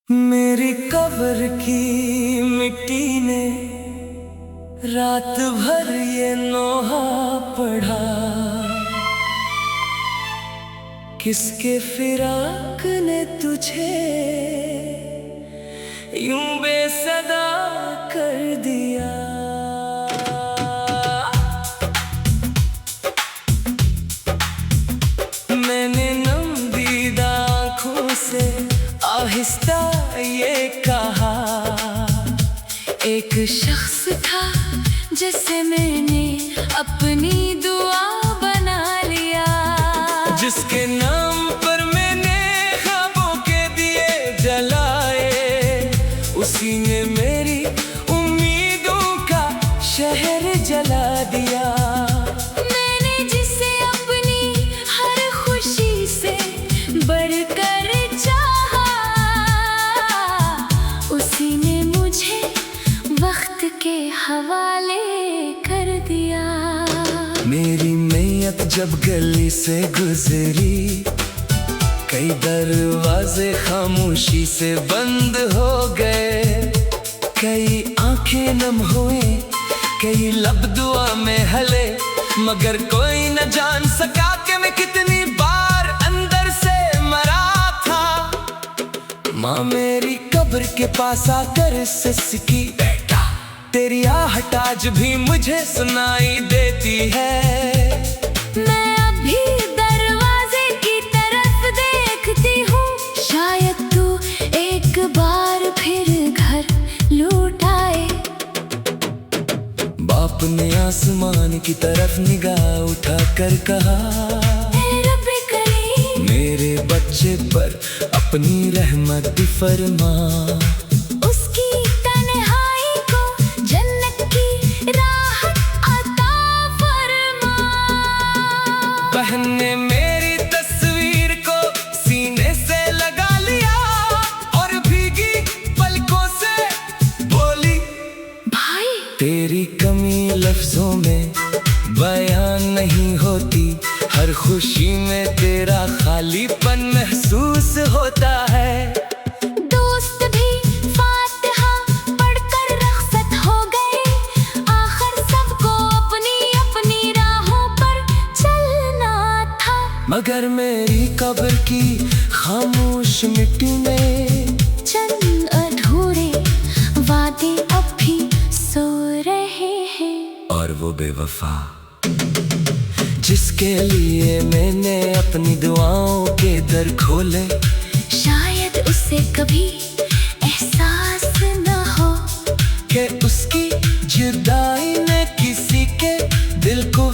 मेरी कब्र की मिट्टी ने रात भर ये नोहा पढ़ा, किसके फिराक ने तुझे यूं बेसदा कर दिया। मैंने नमदीदा आँखों से आहिस्ता ये कहा, एक शख्स था जिसे मैंने अपनी दुआ बना लिया, जिसके नाम पर मैंने ख्वाबों के दिए जलाए, उसी ने मेरी उम्मीदों का शहर जला दिया। मैंने जिसे अपनी हर खुशी से बढ़कर चाहा, उसी ने मुझे वक्त के हवाले कर दिया। मेरी मैयत जब गली से गुजरी, कई दरवाजे खामोशी से बंद हो गए, कई आंखें नम हुए, कई लब दुआ में हले, मगर कोई न जान सका कि मैं कितनी बार अंदर से मरा था। माँ मेरी कब्र के पास आकर सिसकी, बेटा तेरी आहट आज भी मुझे सुनाई देती है। मैं अभी दरवाजे की तरफ देखती हूँ, शायद तू एक बार फिर घर लौट आए। बाप ने आसमान की तरफ निगाह उठाकर कहा, रब्बे करीम मेरे बच्चे पर अपनी रहमत फरमा, उसकी तन्हाई को जन्नत की राहत अता फरमा। बहन ने मेरी तस्वीर को सीने से लगा लिया और भीगी पलकों से बोली, भाई तेरी कमी लफ्जों में बयान नहीं होती, हर खुशी में तेरा खालीपन महसूस होता है। दोस्त भी फातिहा पढ़कर रखसत हो गए, आखिर सबको अपनी अपनी राहों पर चलना था, मगर मेरी कब्र की खामोश मिट्टी में चंद अधूरे वादे अब भी सो रहे हैं। और वो बेवफा जिसके लिए मैंने अपनी दुआओं के दर खोले, शायद उसे कभी एहसास न हो कि उसकी जुदाई ने किसी के दिल को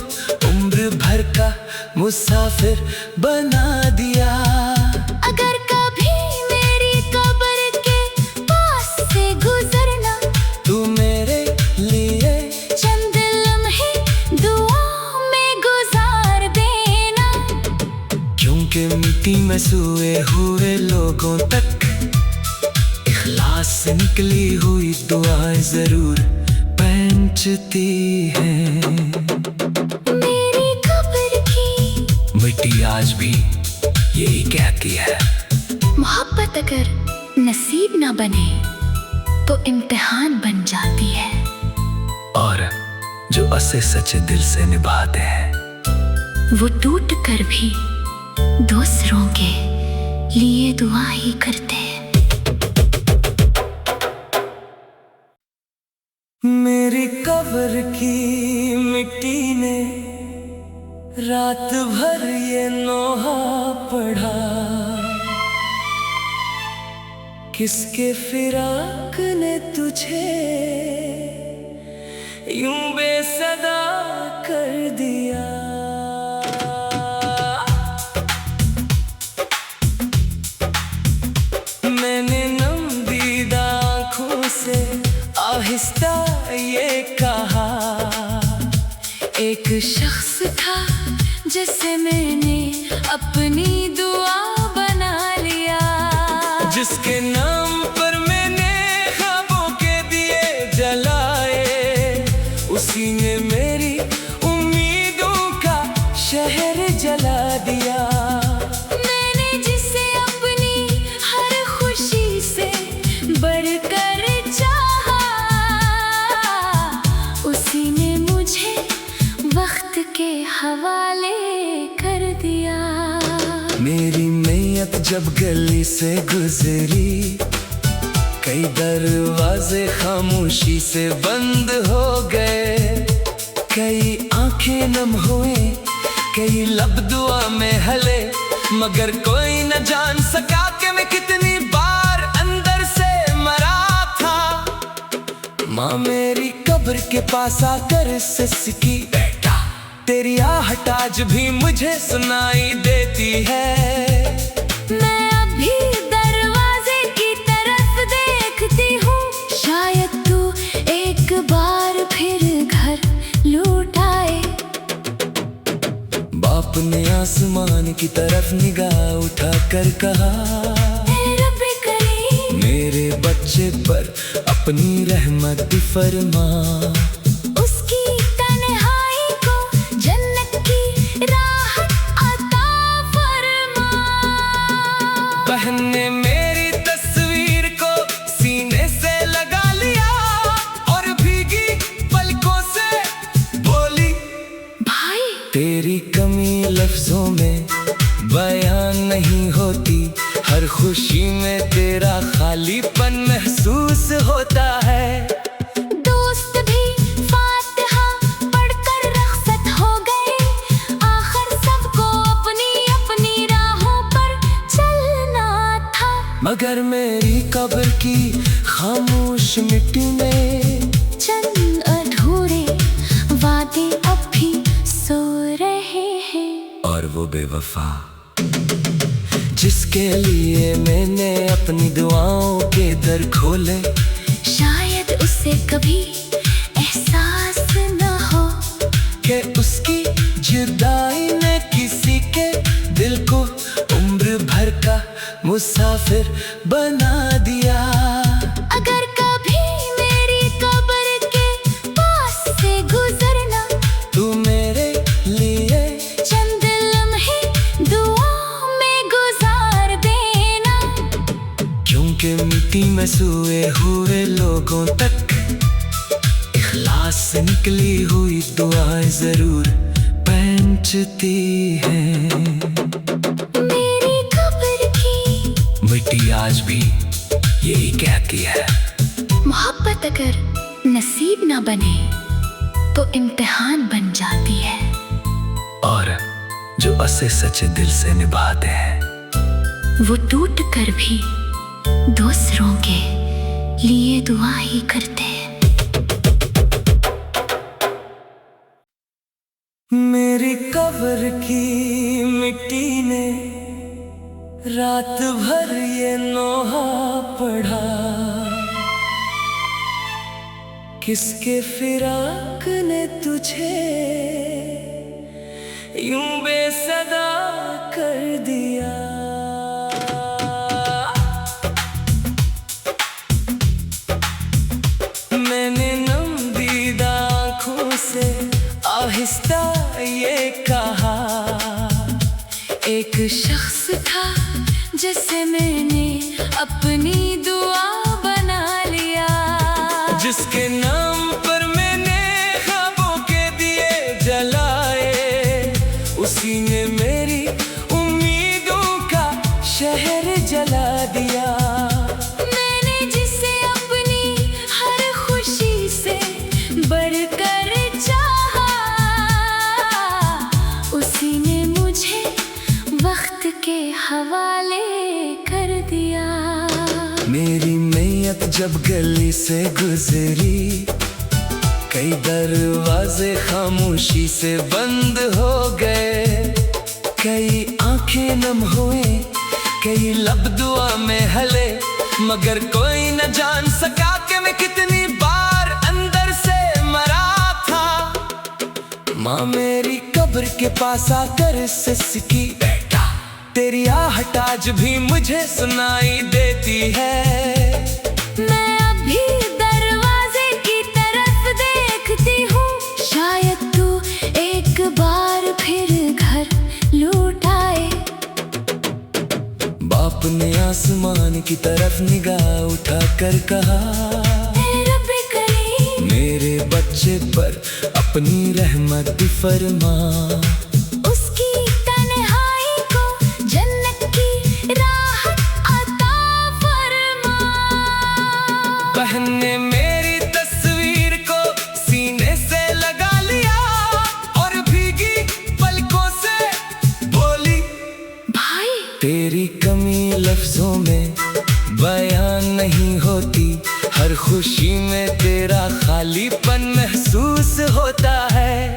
उम्र भर का मुसाफिर बना दिया। अगर कभी मेरी कब्र के पास से गुजरना, तू मेरे लिए चंद लम्हे दुआ में गुजार देना, क्योंकि मिट्टी में सोए हुए लोगों तक इखलास से निकली हुई दुआएं जरूर पहुंचती हैं। मेरी कब्र की मिट्टी आज भी यही कहती है, मोहब्बत अगर नसीब ना बने तो इम्तिहान बन जाती है, और जो उसे सच्चे दिल से निभाते हैं वो टूट कर भी दूसरों के लिए दुआ ही करते हैं। मेरी कब्र की मिट्टी ने रात भर ये नोहा पढ़ा, किसके फिराक ने तुझे यूं बेसदा कर दिया। मैंने नमदीदा आँखों से आहिस्ता ये कहा, एक शख्स था जिसे मैंने अपनी दुआ बना लिया, जिसके नाम पर मैंने ख्वाबों के दिए जलाए, उसी ने मेरी उम्मीदों का शहर जला दिया। मैंने जिसे अपनी हर खुशी से जब गली से गुजरी, कई दरवाजे खामोशी से बंद हो गए। कई आंखें नम हुए, कई लब दुआ में हले, मगर कोई न जान सका कि मैं कितनी बार अंदर से मरा था। माँ मेरी कब्र के पास आकर सिसकी, बेटा तेरी आहट आज भी मुझे सुनाई देती है। मैं अभी दरवाजे की तरफ देखती हूँ, शायद तू एक बार फिर घर लौट आए। बाप ने आसमान की तरफ निगाह उठाकर कहा, रब्बे करीम मेरे बच्चे पर अपनी रहमत फरमा। उसकी तन्हाई को जन्नत की राहत अता फरमा। बहन ने मेरी तस्वीर को सीने से लगा लिया और भीगी पलकों से बोली, भाई तेरी कमी लफ्जों में बयान नहीं होती, हर खुशी में तेरा खालीपन महसूस होता है। दोस्त भी फातिहा पढ़कर रखसत हो गए, आखिर सबको अपनी अपनी राहों पर चलना था। मगर मेरी कब्र की खामोश मिट्टी में चंद अधूरे वादे अब भी सो रहे हैं। और वो बेवफा जिसके लिए मैंने अपनी दुआओं के दर खोले, शायद उसे कभी एहसास न हो कि उसकी जुदाई ने किसी के दिल को उम्र भर का मुसाफिर बना दिया। अगर कभी मेरी कब्र के पास से गुजरना, तू मेरे लिए चंद लम्हे दुआ में गुजार देना। क्योंकि मिट्टी में सोए हुए लोगों तक इखलास से निकली हुई दुआएं जरूर पहुंचती हैं। मेरी कब्र की मिट्टी आज भी यही कहती है, मोहब्बत अगर नसीब ना बने तो इम्तिहान बन जाती है। और जो असे सच्चे दिल से निभाते हैं, वो टूट कर भी दूसरों के लिए दुआ ही करते हैं। मेरी कब्र की मिट्टी ने रात भर ये नोहा पढ़ा, किसके फिराक ने तुझे यूं बेसदा कर दिया। मैंने नमदीदा आँखों से आहिस्ता ये कहा, एक शख्स था जिसे मैंने अपनी दुआ बना लिया, जिसके नाम पर मैंने ख्वाबों के दिए जलाए, उसी ने मेरी उम्मीदों का शहर जला दिया। मैंने जिसे अपनी हर खुशी से बढ़कर चाहा, उसी ने मुझे वक्त के हवाले कर दिया। मेरी मैयत जब गली से गुजरी, कई दरवाजे खामोशी से बंद हो गए। कई आंखें नम हुए, कई लब दुआ में हले, मगर कोई न जान सका कि मैं कितनी बार अंदर से मरा था। माँ मेरी कब्र के पास आकर सिसकी, बेटा तेरी आहट आज भी मुझे सुनाई देती है। मैं अभी दरवाजे की तरफ देखती हूँ, शायद तू एक बार फिर घर लौट आए। बाप ने आसमान की तरफ निगाह उठाकर कहा, रब्बे करीम मेरे बच्चे पर अपनी रहमत फरमा। उसकी तन्हाई को जन्नत की राह खुशी में तेरा खालीपन महसूस होता है।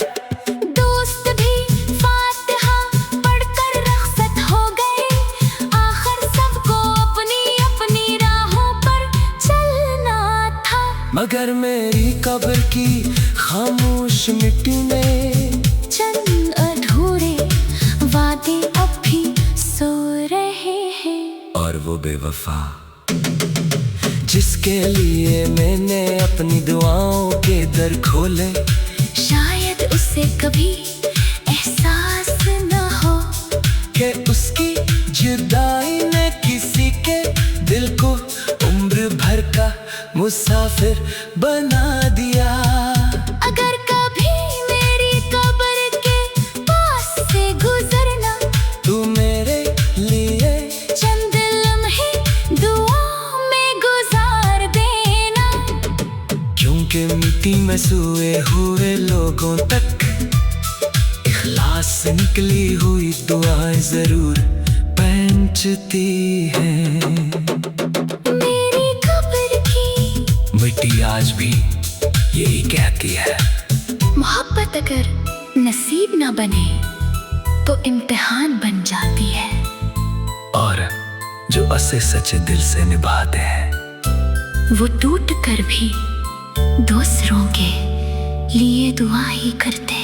दोस्त भी फातिहा पढ़कर रखसत हो गए, आखिर सबको अपनी अपनी राहों पर चलना था। मगर मेरी कब्र की खामोश मिट्टी में चंद अधूरे वादे अब भी सो रहे हैं। और वो बेवफा जिसके लिए मैंने अपनी दुआओं के दर खोले, शायद उसे कभी एहसास न हो कि उसकी जुदाई ने किसी के दिल को उम्र भर का मुसाफिर बना दिया। अगर कभी मेरी कब्र के पास से गुजरना, तू मेरे लिए चंद लम्हे दुआ में गुजार देना। क्योंकि मिट्टी में सोए हुए लोगों तक इखलास से निकली हुई दुआएं जरूर पहुंचती हैं। मेरी कब्र की मिट्टी आज भी यही कहती है, मोहब्बत अगर नसीब न बने तो इम्तिहान बन जाती है। और जो उसे सच्चे दिल से निभाते हैं, वो टूट कर भी दूसरों के लिए दुआ ही करते हैं।